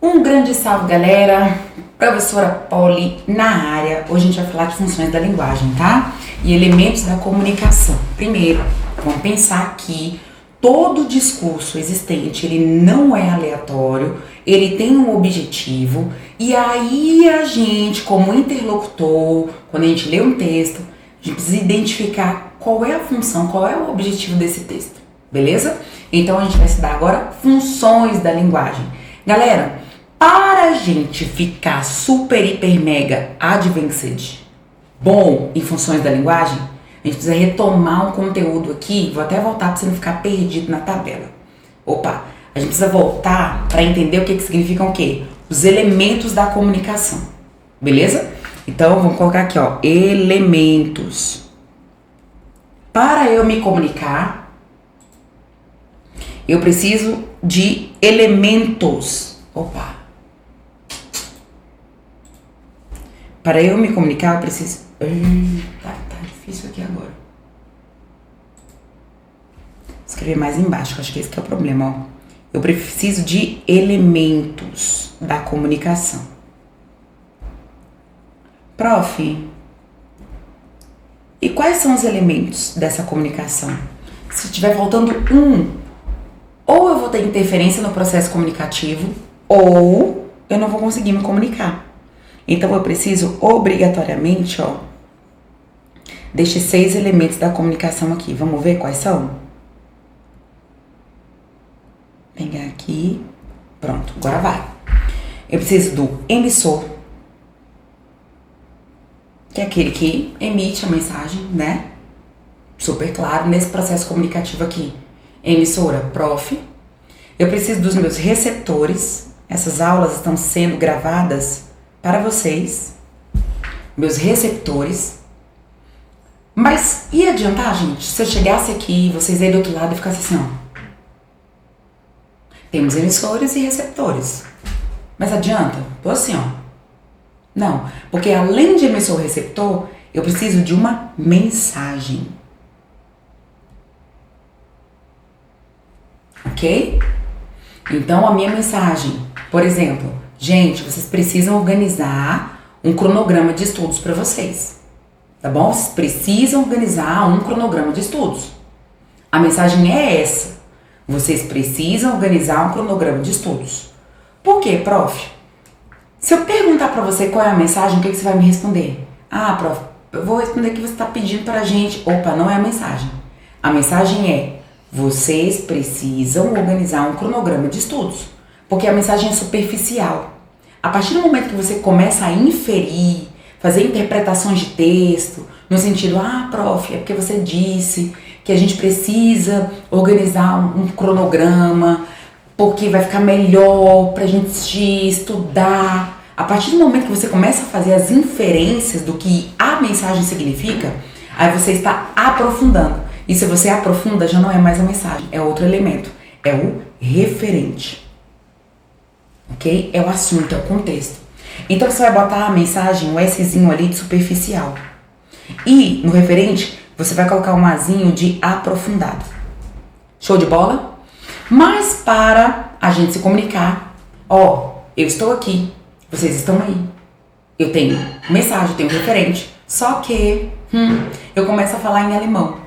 Um grande salve, galera! Professora Polly na área. Hoje a gente vai falar de funções da linguagem, tá? E elementos da comunicação. Primeiro, vamos pensar que todo discurso existente, ele não é aleatório, ele tem um objetivo, e aí a gente, como interlocutor, quando a gente lê um texto, a gente precisa identificar qual é a função, qual é o objetivo desse texto, beleza? Então a gente vai estudar agora funções da linguagem. Galera, para a gente ficar super, hiper, mega advanced, bom em funções da linguagem, a gente precisa retomar um conteúdo aqui. Vou até voltar para você não ficar perdido na tabela. Opa, a gente precisa voltar para entender o que significam o quê? Os elementos da comunicação, beleza? Então vamos colocar aqui, ó, elementos. Para eu me comunicar, eu preciso de elementos. Opa. Para eu me comunicar, eu preciso... Tá difícil aqui agora. Vou escrever mais embaixo, acho que esse que é o problema, ó. Eu preciso de elementos da comunicação. Prof, e quais são os elementos dessa comunicação? Se estiver faltando um, ou eu vou ter interferência no processo comunicativo, ou eu não vou conseguir me comunicar. Então eu preciso obrigatoriamente, ó, destes 6 elementos da comunicação aqui. Vamos ver quais são? Pegar aqui. Pronto, agora vai. Eu preciso do emissor, que é aquele que emite a mensagem, né? Super claro nesse processo comunicativo aqui. Emissora, prof. Eu preciso dos meus receptores. Essas aulas estão sendo gravadas para vocês. Meus receptores. Mas ia adiantar, gente, se eu chegasse aqui, vocês aí do outro lado e ficasse assim, ó. Temos emissores e receptores. Mas adianta? Tô assim, ó. Não, porque além de emissor e receptor, eu preciso de uma mensagem. Ok? Então, a minha mensagem, por exemplo, gente, vocês precisam organizar um cronograma de estudos para vocês. Tá bom? Vocês precisam organizar um cronograma de estudos. A mensagem é essa. Vocês precisam organizar um cronograma de estudos. Por quê, prof? Se eu perguntar pra você qual é a mensagem, o que você vai me responder? Ah, prof, eu vou responder que você está pedindo pra gente. Opa, não é a mensagem. A mensagem é: vocês precisam organizar um cronograma de estudos. Porque a mensagem é superficial. A partir do momento que você começa a inferir, fazer interpretações de texto, no sentido, ah, prof, é porque você disse que a gente precisa organizar um cronograma, porque vai ficar melhor pra gente estudar. A partir do momento que você começa a fazer as inferências do que a mensagem significa, aí você está aprofundando. E se você aprofunda, já não é mais a mensagem, é outro elemento, é o referente. Ok? É o assunto, é o contexto. Então você vai botar a mensagem, o Szinho ali de superficial. E no referente, você vai colocar um Azinho de aprofundado. Show de bola? Mas para a gente se comunicar, ó, eu estou aqui, vocês estão aí. Eu tenho mensagem, eu tenho referente. Só que eu começo a falar em alemão.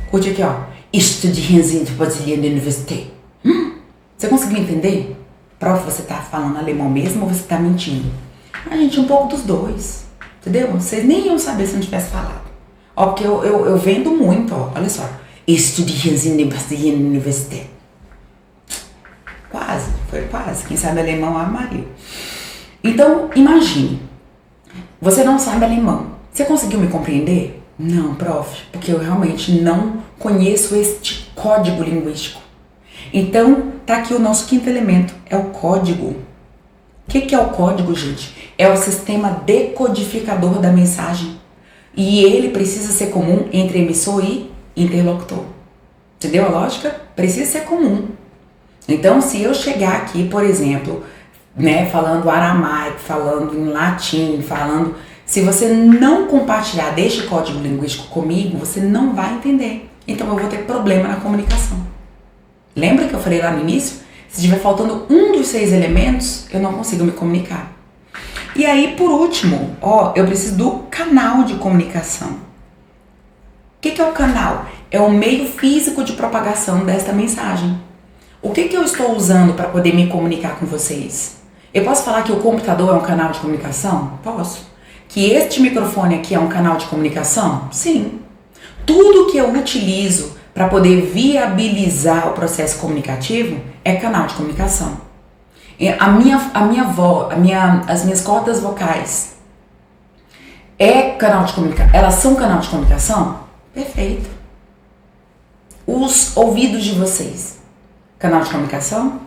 Curte aqui, ó. Studieren Sie in der Universität. Você conseguiu entender? Prof, você tá falando alemão mesmo ou você tá mentindo? A gente, um pouco dos dois. Entendeu? Vocês nem iam saber se eu não tivesse falado. Ó, porque eu vendo muito, ó. Olha só. Studieren Sie in der Universität. Quase, foi quase. Quem sabe alemão, a Maria. Então, imagine. Você não sabe alemão. Você conseguiu me compreender? Não, prof, porque eu realmente não conheço este código linguístico. Então, tá aqui o nosso quinto elemento, é o código. O que é o código, gente? É o sistema decodificador da mensagem. E ele precisa ser comum entre emissor e interlocutor. Entendeu a lógica? Precisa ser comum. Então, se eu chegar aqui, por exemplo, né, falando aramaico, falando em latim, falando... Se você não compartilhar deste código linguístico comigo, você não vai entender. Então, eu vou ter problema na comunicação. Lembra que eu falei lá no início Se estiver faltando um dos 6 elementos, eu não consigo me comunicar. E aí, por último, eu preciso do canal de comunicação. O que é o canal? É o meio físico de propagação desta mensagem. O que eu estou usando para poder me comunicar com vocês? Eu posso falar que o computador é um canal de comunicação? Posso. Que este microfone aqui é um canal de comunicação? Sim. Tudo que eu utilizo para poder viabilizar o processo comunicativo é canal de comunicação. As minhas cordas vocais elas são canal de comunicação? Perfeito. Os ouvidos de vocês, canal de comunicação?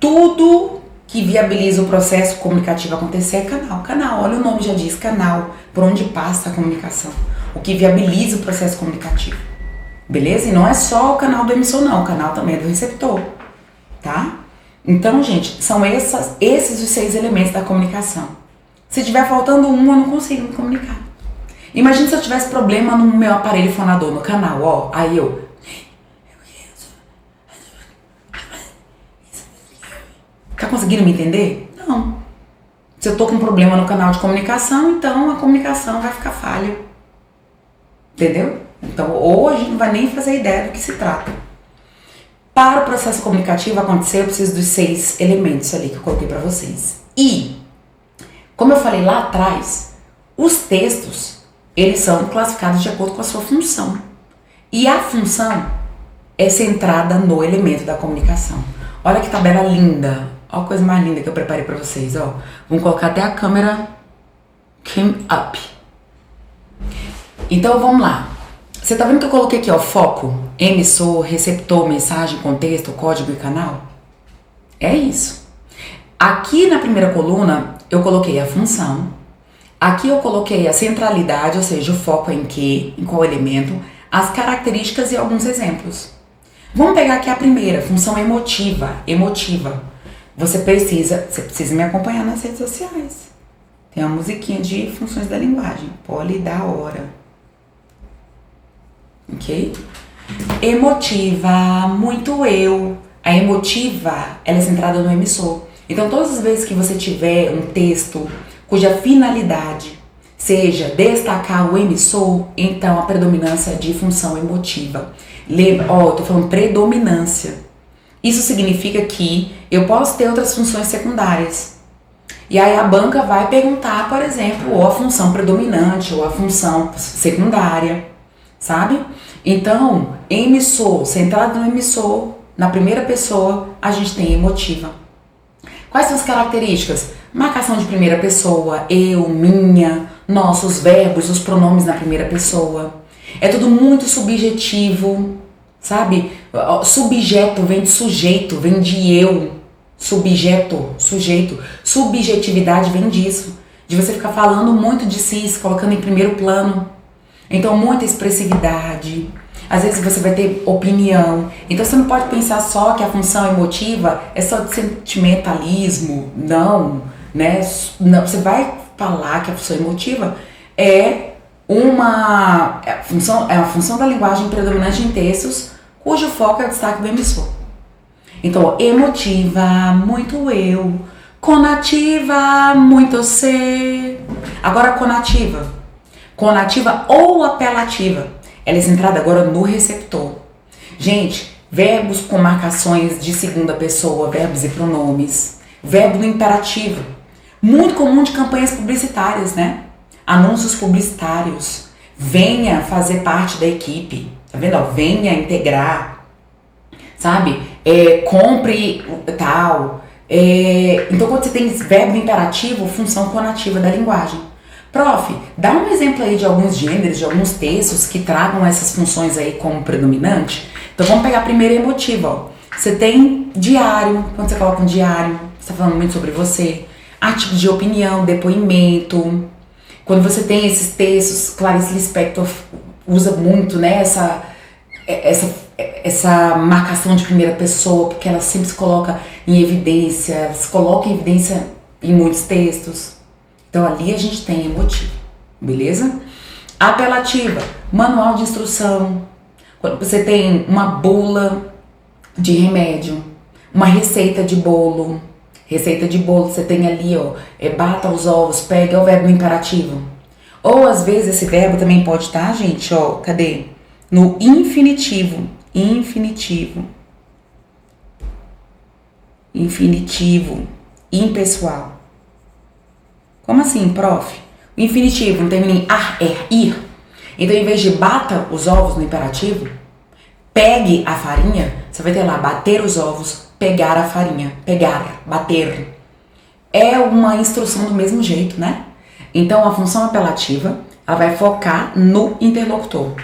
Tudo que viabiliza o processo comunicativo acontecer é canal. Canal, olha o nome já diz, canal, por onde passa a comunicação. O que viabiliza o processo comunicativo. Beleza? E não é só o canal do emissor não, o canal também é do receptor, tá? Então, gente, são esses os 6 elementos da comunicação. Se tiver faltando um, eu não consigo me comunicar. Imagina se eu tivesse problema no meu aparelho fonador, no canal, aí eu... Tá conseguindo me entender? Não. Se eu tô com problema no canal de comunicação, então a comunicação vai ficar falha. Entendeu? Então, hoje a gente não vai nem fazer ideia do que se trata. Para o processo comunicativo acontecer, eu preciso dos 6 elementos ali que eu coloquei para vocês. E, como eu falei lá atrás, os textos, eles são classificados de acordo com a sua função. E a função é centrada no elemento da comunicação. Olha que tabela linda. Olha a coisa mais linda que eu preparei para vocês. Vamos colocar até a câmera cam up. Então, vamos lá. Você tá vendo que eu coloquei aqui, foco, emissor, receptor, mensagem, contexto, código e canal? É isso. Aqui na primeira coluna, eu coloquei a função. Aqui eu coloquei a centralidade, ou seja, o foco em qual elemento, as características e alguns exemplos. Vamos pegar aqui a primeira, função emotiva. Você precisa me acompanhar nas redes sociais. Tem uma musiquinha de funções da linguagem. Poli da hora. Ok? Emotiva, muito eu. A emotiva, ela é centrada no emissor. Então, todas as vezes que você tiver um texto cuja finalidade seja destacar o emissor, então a predominância é de função emotiva. Lembra, eu tô falando predominância. Isso significa que eu posso ter outras funções secundárias. E aí a banca vai perguntar, por exemplo, ou a função predominante ou a função secundária. Sabe? Então, emissor, centrado no emissor, na primeira pessoa, a gente tem emotiva. Quais são as características? Marcação de primeira pessoa, eu, minha, nossos verbos, os pronomes na primeira pessoa. É tudo muito subjetivo, sabe? Subjeto vem de sujeito, vem de eu. Subjeto, sujeito. Subjetividade vem disso. De você ficar falando muito de si, se colocando em primeiro plano. Então, muita expressividade. Às vezes você vai ter opinião. Então, você não pode pensar só que a função emotiva é só de sentimentalismo. Não, né? Não, você vai falar que a função emotiva é uma função da linguagem predominante em textos, cujo foco é o destaque do emissor. Então, emotiva, muito eu. Conativa, muito você. Agora, conativa. Conativa ou apelativa. Ela é centrada agora no receptor. Gente, verbos com marcações de segunda pessoa, verbos e pronomes. Verbo no imperativo. Muito comum de campanhas publicitárias, né? Anúncios publicitários. Venha fazer parte da equipe. Tá vendo? Venha integrar. Sabe? Compre tal. Então, quando você tem verbo imperativo, função conativa da linguagem. Prof, dá um exemplo aí de alguns gêneros, de alguns textos que tragam essas funções aí como predominante. Então vamos pegar a primeira emotiva, Você tem diário, quando você coloca um diário, você está falando muito sobre você. Artigo de opinião, depoimento. Quando você tem esses textos, Clarice Lispector usa muito, né, essa marcação de primeira pessoa, porque ela sempre se coloca em evidência, se coloca em evidência em muitos textos. Então ali a gente tem emotivo, beleza? Apelativa, manual de instrução. Quando você tem uma bula de remédio, Uma receita de bolo. Receita de bolo, você tem ali, ó, bata os ovos, pega, é o verbo no imperativo. Ou às vezes esse verbo também pode estar, gente, ó, cadê? No infinitivo. Infinitivo. Infinitivo. Impessoal. Como assim, prof? O infinitivo não termina em ar, ir. Então, em vez de bata os ovos no imperativo, pegue a farinha, você vai ter lá bater os ovos, pegar a farinha, pegar, bater. É uma instrução do mesmo jeito, né? Então, a função apelativa, ela vai focar no interlocutor.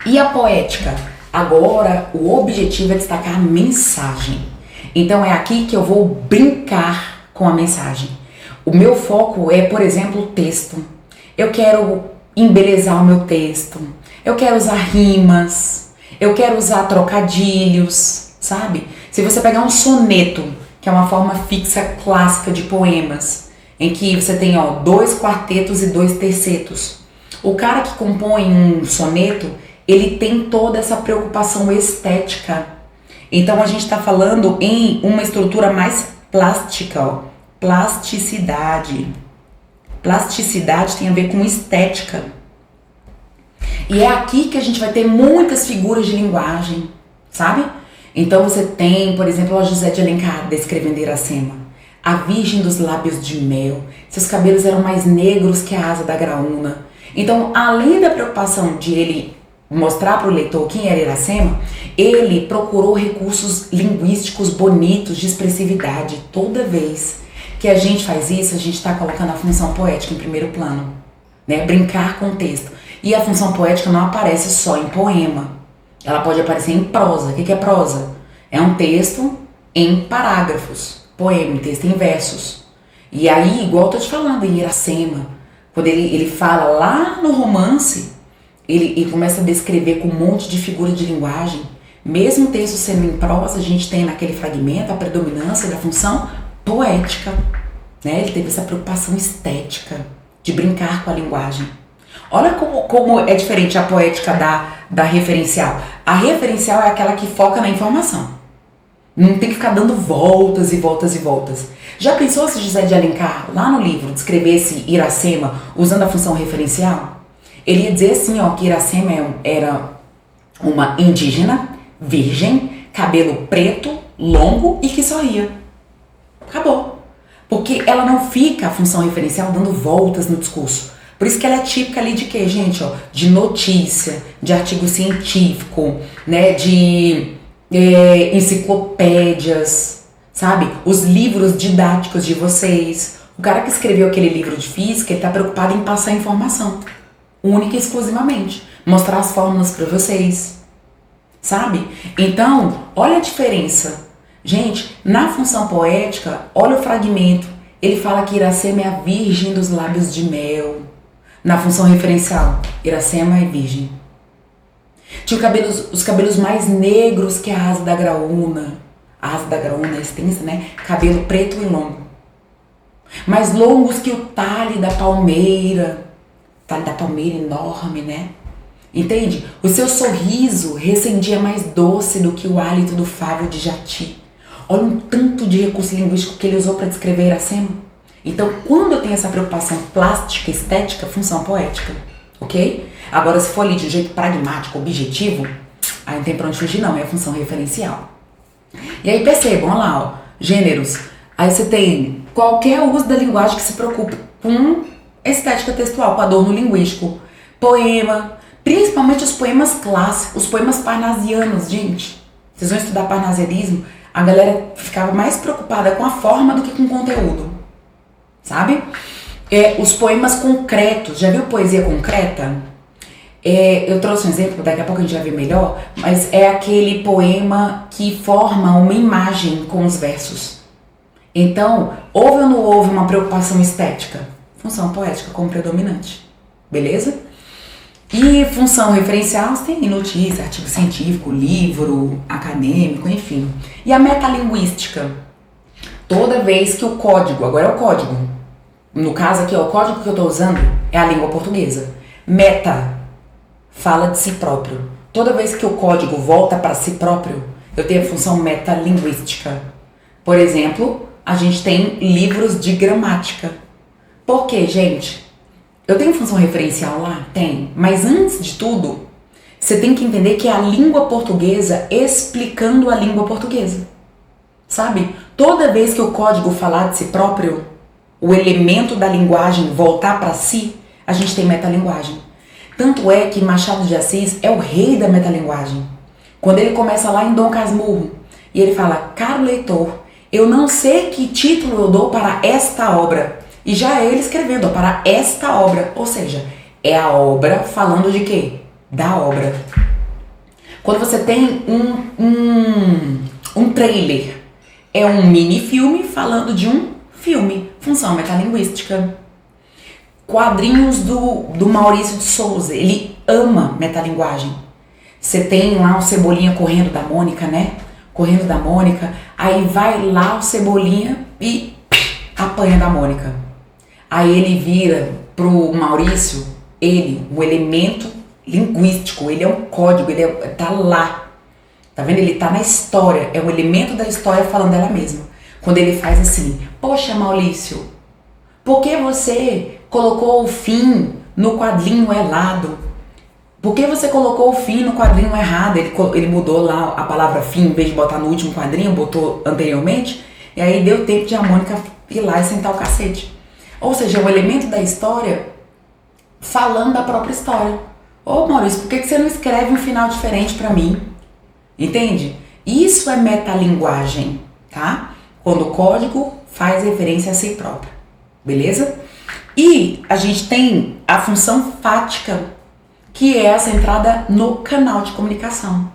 E a poética? Agora, o objetivo é destacar a mensagem. Então, é aqui que eu vou brincar com a mensagem. O meu foco é, por exemplo, o texto. Eu quero embelezar o meu texto. Eu quero usar rimas. Eu quero usar trocadilhos, sabe? Se você pegar um soneto, que é uma forma fixa clássica de poemas, em que você tem, ó, 2 quartetos e 2 tercetos. O cara que compõe um soneto, ele tem toda essa preocupação estética. Então a gente está falando em uma estrutura mais plástica, ó. Plasticidade. Plasticidade tem a ver com estética. E é aqui que a gente vai ter muitas figuras de linguagem, sabe? Então você tem, por exemplo, a José de Alencar descrevendo Iracema. A virgem dos lábios de mel. Seus cabelos eram mais negros que a asa da graúna. Então, além da preocupação de ele mostrar para o leitor quem era Iracema, ele procurou recursos linguísticos bonitos de expressividade. Toda vez que a gente faz isso, a gente está colocando a função poética em primeiro plano, né? Brincar com o texto. E a função poética não aparece só em poema. Ela pode aparecer em prosa. O que é prosa? É um texto em parágrafos. Poema, texto em versos. E aí, igual eu tô te falando, em Iracema, quando ele fala lá no romance, ele começa a descrever com um monte de figura de linguagem. Mesmo o texto sendo em prosa, a gente tem naquele fragmento a predominância da função poética, né? Ele teve essa preocupação estética de brincar com a linguagem. Olha como é diferente a poética da referencial. A referencial é aquela que foca na informação. Não tem que ficar dando voltas e voltas e voltas. Já pensou se José de Alencar, lá no livro, descrevesse Iracema usando a função referencial? Ele ia dizer assim, ó, que Iracema era uma indígena, virgem, cabelo preto, longo e que sorria. Acabou. Porque ela não fica, a função referencial, dando voltas no discurso. Por isso que ela é típica ali de quê, gente? Ó, de notícia, de artigo científico, né? De enciclopédias, sabe? Os livros didáticos de vocês. O cara que escreveu aquele livro de física, ele tá preocupado em passar informação. Única e exclusivamente. Mostrar as fórmulas para vocês. Sabe? Então, olha a diferença. Gente, na função poética, olha o fragmento. Ele fala que Iracema é a virgem dos lábios de mel. Na função referencial, Iracema é virgem. Tinha os cabelos mais negros que a asa da graúna. A asa da graúna é extensa, né? Cabelo preto e longo. Mais longos que o talhe da palmeira. Talhe da palmeira enorme, né? Entende? O seu sorriso recendia mais doce do que o hálito do favo de jati. Olha um tanto de recurso linguístico que ele usou para descrever Iracema. Então, quando eu tenho essa preocupação plástica, estética, função poética, ok? Agora, se for ali de um jeito pragmático, objetivo, aí não tem pra onde fugir não, é a função referencial. E aí percebam, olha lá, ó, gêneros. Aí você tem qualquer uso da linguagem que se preocupe com estética textual, com adorno linguístico. Poema, principalmente os poemas clássicos, os poemas parnasianos, gente. Vocês vão estudar parnasianismo, a galera ficava mais preocupada com a forma do que com o conteúdo. Sabe? Os poemas concretos, já viu poesia concreta? Eu trouxe um exemplo, daqui a pouco a gente vai ver melhor, mas é aquele poema que forma uma imagem com os versos. Então, houve ou não houve uma preocupação estética? Função poética como predominante, beleza? E função referencial, você tem notícia, artigo científico, livro, acadêmico, enfim. E a metalinguística? Toda vez que o código, agora é o código, no caso aqui, ó, o código que eu estou usando é a língua portuguesa. Meta fala de si próprio. Toda vez que o código volta para si próprio, eu tenho a função metalinguística. Por exemplo, a gente tem livros de gramática. Por quê, gente? Eu tenho função referencial lá? Tem. Mas antes de tudo, você tem que entender que é a língua portuguesa explicando a língua portuguesa. Sabe? Toda vez que o código falar de si próprio, o elemento da linguagem voltar para si, a gente tem metalinguagem. Tanto é que Machado de Assis é o rei da metalinguagem. Quando ele começa lá em Dom Casmurro e ele fala: caro leitor, eu não sei que título eu dou para esta obra. E já é ele escrevendo, ó, para esta obra. Ou seja, é a obra falando de quê? Da obra. Quando você tem um trailer, é um mini filme falando de um filme. Função metalinguística. Quadrinhos do Maurício de Souza, ele ama metalinguagem. Você tem lá o Cebolinha correndo da Mônica, né? Correndo da Mônica, aí vai lá o Cebolinha e apanha da Mônica. Aí ele vira pro Maurício, o elemento linguístico, ele é um código, tá lá. Tá vendo? Ele tá na história, é um elemento da história falando dela mesma. Quando ele faz assim: poxa, Maurício, por que você colocou o fim no quadrinho errado? Por que você colocou o fim no quadrinho errado? Ele mudou lá a palavra fim, em vez de botar no último quadrinho, botou anteriormente, e aí deu tempo de a Mônica ir lá e sentar o cacete. Ou seja, é um elemento da história falando da própria história. Ô Maurício, por que você não escreve um final diferente pra mim? Entende? Isso é metalinguagem, tá? Quando o código faz referência a si próprio, beleza? E a gente tem a função fática, que é essa entrada no canal de comunicação.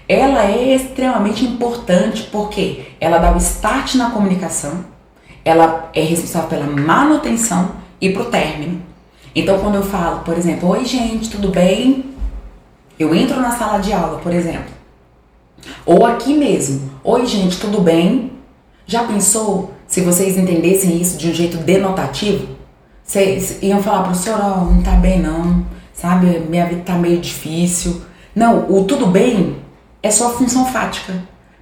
Ela é extremamente importante porque ela dá o start na comunicação, ela é responsável pela manutenção e pro término. Então quando eu falo, por exemplo, oi gente, tudo bem? Eu entro na sala de aula, por exemplo. Ou aqui mesmo, oi gente, tudo bem? Já pensou se vocês entendessem isso de um jeito denotativo? Vocês iam falar pro senhor, ó, não tá bem não, sabe, minha vida tá meio difícil. Não, o tudo bem é só função fática.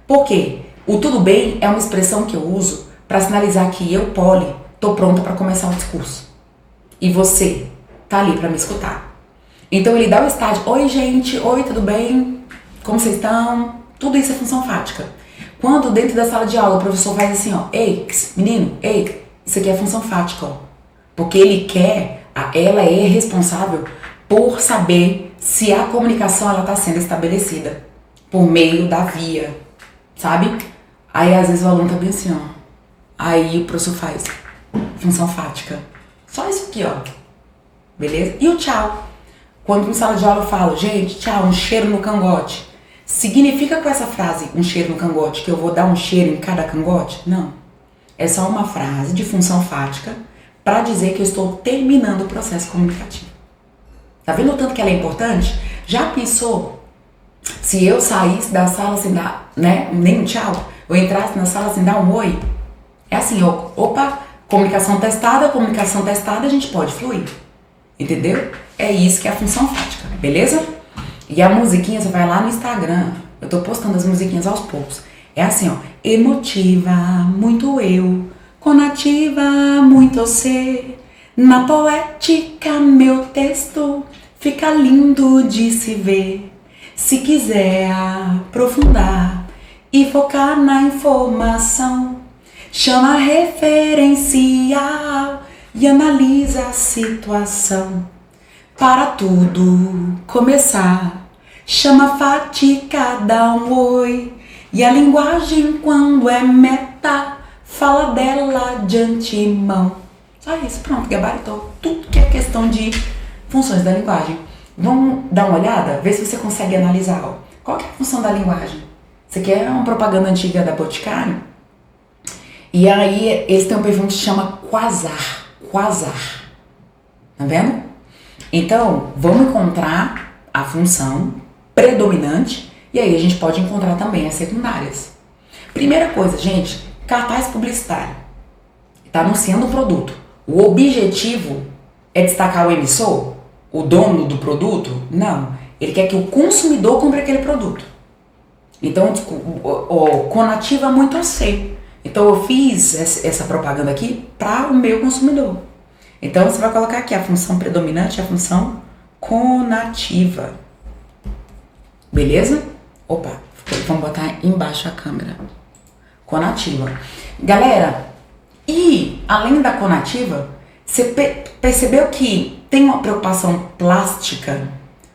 Por quê? O tudo bem é uma expressão que eu uso para sinalizar que eu, Polly, tô pronta para começar o discurso. E você tá ali para me escutar. Então ele dá o estágio, oi gente, oi, tudo bem? Como vocês estão? Tudo isso é função fática. Quando dentro da sala de aula o professor faz assim, ó, ei, menino, ei, isso aqui é função fática, ó. Porque ele quer, ela é responsável por saber se a comunicação ela tá sendo estabelecida por meio da via, sabe? Aí às vezes o aluno tá bem assim, ó. Aí o professor faz função fática. Só isso aqui, ó. Beleza? E o tchau. Quando em sala de aula eu falo, gente, tchau, um cheiro no cangote. Significa com essa frase, um cheiro no cangote, que eu vou dar um cheiro em cada cangote? Não. É só uma frase de função fática para dizer que eu estou terminando o processo comunicativo. Tá vendo o tanto que ela é importante? Já pensou se eu saísse da sala sem dar, né, nem um tchau? Eu entrasse na sala sem dar um oi? É assim, opa, comunicação testada, a gente pode fluir. Entendeu? É isso que é a função fática, beleza? E a musiquinha, você vai lá no Instagram, eu tô postando as musiquinhas aos poucos. É assim, ó, emotiva, muito eu, conativa, muito você. Na poética, meu texto fica lindo de se ver. Se quiser aprofundar e focar na informação, chama referencial e analisa a situação. Para tudo começar, chama fática, dá um oi. E a linguagem, quando é meta, fala dela de antemão. Só isso, pronto, gabaritou tudo que é questão de funções da linguagem. Vamos dar uma olhada? Ver se você consegue analisar. Ó. Qual que é a função da linguagem? Isso aqui é uma propaganda antiga da Boticário. E aí eles têm um perfume que se chama Quasar. Quasar. Tá vendo? Então, vamos encontrar a função predominante e aí a gente pode encontrar também as secundárias. Primeira coisa, gente, cartaz publicitário. Está anunciando o produto. O objetivo é destacar o emissor? O dono do produto? Não. Ele quer que o consumidor compre aquele produto. Então, conativa muito ao ser. Então, eu fiz essa propaganda aqui para o meu consumidor. Então, você vai colocar aqui a função predominante e a função conativa. Beleza? Opa, vamos botar embaixo a câmera. Conativa. Galera, e além da conativa, você percebeu que tem uma preocupação plástica,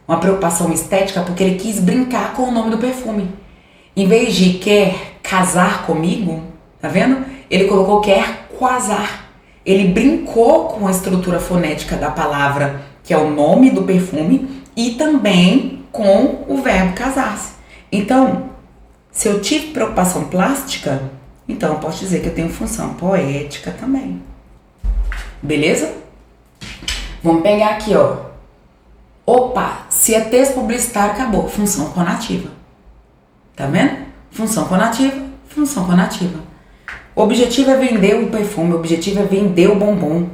uma preocupação estética, porque ele quis brincar com o nome do perfume. Em vez de quer casar comigo, tá vendo? Ele colocou quer quasar. Ele brincou com a estrutura fonética da palavra, que é o nome do perfume, e também com o verbo casar-se. Então, se eu tive preocupação plástica, então eu posso dizer que eu tenho função poética também. Beleza? Vamos pegar aqui, ó. Opa, se é texto publicitário, acabou. Função conativa. Tá vendo? Função conativa, função conativa. O objetivo é vender o perfume, o objetivo é vender o bombom.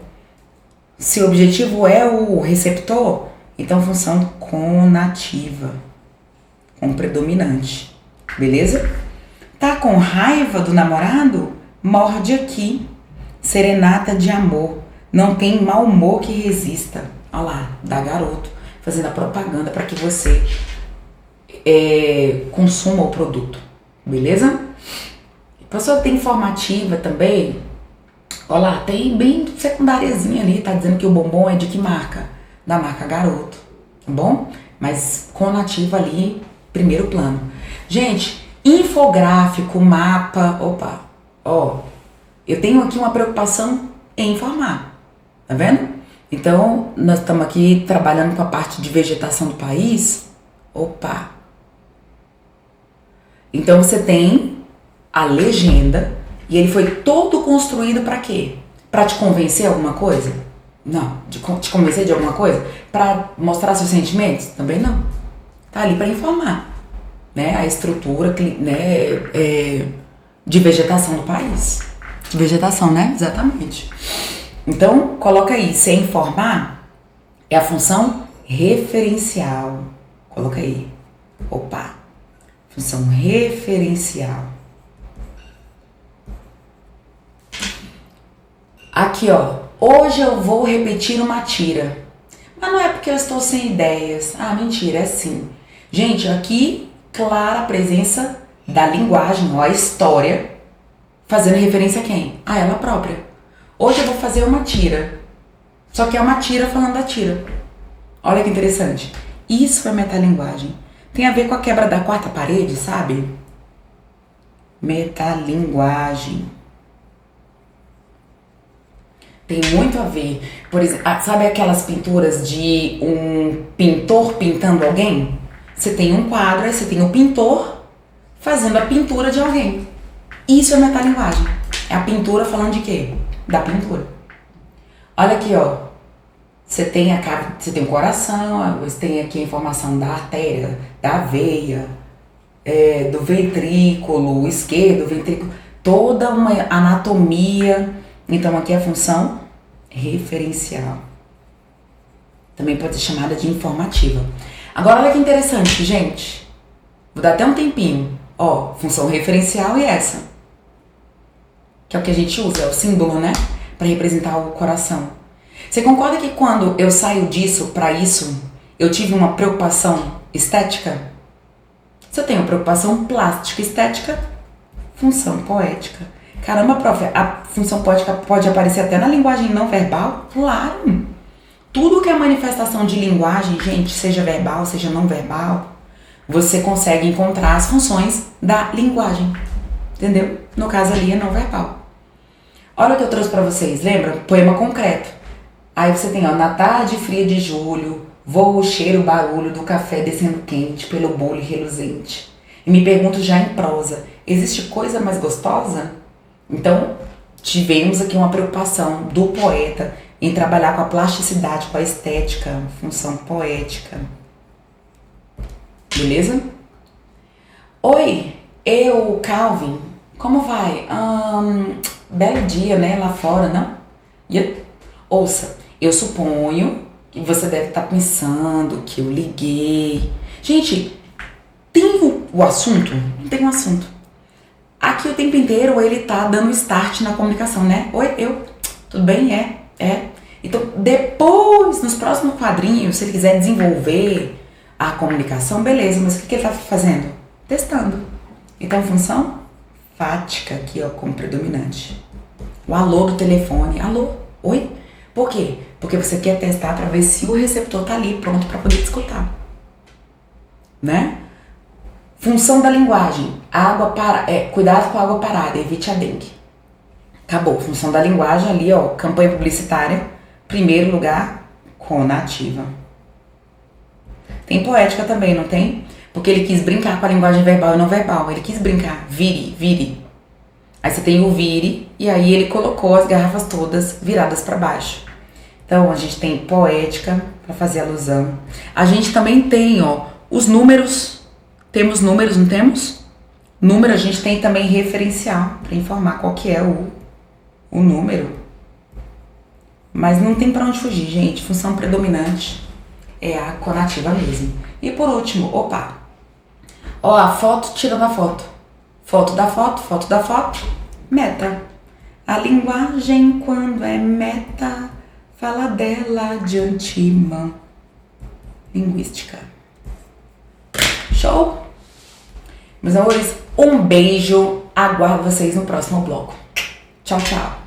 Se o objetivo é o receptor, então função conativa, com predominante. Beleza? Tá com raiva do namorado? Morde aqui. Serenata de amor. Não tem mau humor que resista. Olha lá, da Garoto, fazendo a propaganda para que você consuma o produto. Beleza? A pessoa tem informativa também. Olha lá, tem bem secundáriazinha ali, tá dizendo que o bombom é de que marca? Da marca Garoto, tá bom? Mas conativa ali, primeiro plano. Gente, infográfico, mapa, opa, ó, eu tenho aqui uma preocupação em informar, tá vendo? Então, nós estamos aqui trabalhando com a parte de vegetação do país, opa. Então, você tem a legenda e ele foi todo construído para quê? Para te convencer alguma coisa? Não. Te convencer de alguma coisa? Para mostrar seus sentimentos? Também não. Tá ali para informar, né? A estrutura, né? De vegetação do país. De vegetação, né? Exatamente. Então, coloca aí. Se é informar, é a função referencial. Coloca aí. Opa. Função referencial. Aqui, ó. Hoje eu vou repetir uma tira. Mas não é porque eu estou sem ideias. Ah, mentira, é sim. Gente, aqui, clara a presença da linguagem, ó, a história, fazendo referência a quem? A ela própria. Hoje eu vou fazer uma tira. Só que é uma tira falando da tira. Olha que interessante. Isso é metalinguagem. Tem a ver com a quebra da quarta parede, sabe? Metalinguagem. Tem muito a ver. Por exemplo, sabe aquelas pinturas de um pintor pintando alguém? Você tem um quadro, aí você tem o pintor fazendo a pintura de alguém. Isso é metalinguagem. É a pintura falando de quê? Da pintura. Olha aqui, ó. Você tem o coração, você tem aqui a informação da artéria, da veia, do ventrículo esquerdo, ventrículo, toda uma anatomia. Então aqui é a função referencial. Também pode ser chamada de informativa. Agora olha que interessante, gente. Vou dar até um tempinho. Ó, função referencial e essa. Que é o que a gente usa, é o símbolo, né? Para representar o coração. Você concorda que quando eu saio disso para isso, eu tive uma preocupação estética? Se eu tenho preocupação plástica estética, função poética. Caramba, prof, a função poética pode aparecer até na linguagem não verbal? Claro! Tudo que é manifestação de linguagem, gente, seja verbal, seja não verbal, você consegue encontrar as funções da linguagem. Entendeu? No caso ali é não verbal. Olha o que eu trouxe pra vocês, lembra? Poema concreto. Aí você tem, ó, na tarde fria de julho, voa o cheiro, o barulho do café descendo quente pelo bule reluzente. E me pergunto já em prosa, existe coisa mais gostosa? Então, tivemos aqui uma preocupação do poeta em trabalhar com a plasticidade, com a estética, função poética. Beleza? Oi, eu, Calvin, como vai? Belo dia, né, lá fora, não? Ouça, eu suponho que você deve estar pensando que eu liguei. Gente, tenho o assunto? Não tem um assunto. Aqui o tempo inteiro ele tá dando start na comunicação, né? Oi, tudo bem? É. Então, depois, nos próximos quadrinhos, se ele quiser desenvolver a comunicação, beleza, mas o que ele tá fazendo? Testando. Então, função fática aqui, ó, como predominante. O alô do telefone. Alô? Oi? Por quê? Porque você quer testar para ver se o receptor tá ali pronto para poder te escutar. Né? Função da linguagem. Cuidado com a água parada, evite a dengue. Acabou. Função da linguagem ali, ó, campanha publicitária. Primeiro lugar, conativa. Tem poética também, não tem? Porque ele quis brincar com a linguagem verbal e não verbal. Ele quis brincar. Vire. Aí você tem o vire, e aí ele colocou as garrafas todas viradas para baixo. Então, a gente tem poética, para fazer alusão. A gente também tem, ó, os números. Temos números, não temos? Número, a gente tem também referencial, para informar qual que é o número. Mas não tem para onde fugir, gente. Função predominante é a conativa mesmo. E por último, ó, a foto, tirando a foto. Foto da foto, meta. A linguagem, quando é meta, fala dela de antemão. Linguística. Show? Meus amores, um beijo. Aguardo vocês no próximo bloco. Tchau, tchau.